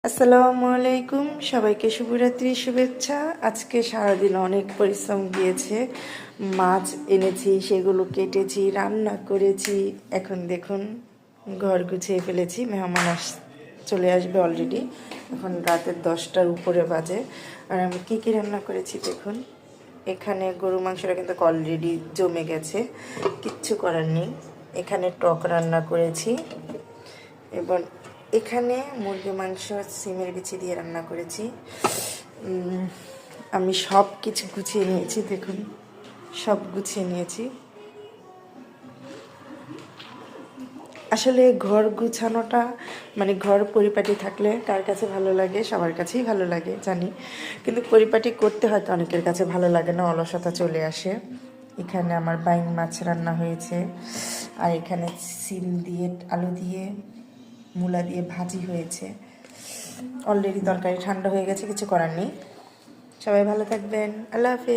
আসসালামু আলাইকুম, সবাইকে শুভরাত্রি শুভেচ্ছা। আজকে সারাদিন অনেক পরিশ্রম গিয়েছে। মাছ এনেছি, সেগুলো কেটেছি, রান্না করেছি। এখন দেখুন ঘর গুছিয়ে ফেলেছি। চলে আসবে অলরেডি। এখন রাতের 10টার উপরে বাজে। আর আমি কী কী রান্না করেছি দেখুন। এখানে গরু মাংসটা কিন্তু অলরেডি জমে গেছে, কিচ্ছু করার নেই। এখানে টক রান্না করেছি এবং এখানে মুরগি মাংস সিমের বিচি দিয়ে রান্না করেছি। আমি সব কিছু গুছিয়ে নিয়েছি দেখুন, সব গুছিয়ে নিয়েছি। আসলে ঘর গুছানোটা মানে ঘর পরিপাটি থাকলে কার কাছে ভালো লাগে, সবার কাছেই ভালো লাগে জানি, কিন্তু পরিপাটি করতে হয়তো অনেকের কাছে ভালো লাগে না, অলসতা চলে আসে। এখানে আমার বাইং মাছ রান্না হয়েছে, আর এখানে সিম দিয়ে আলু দিয়ে মূলা দিয়ে ভাজি হয়েছে। অলরেডি তরকারি ঠান্ডা হয়ে গেছে, কিছু করার নেই। সবাই ভালো থাকবেন, আল্লাহ হাফেজ।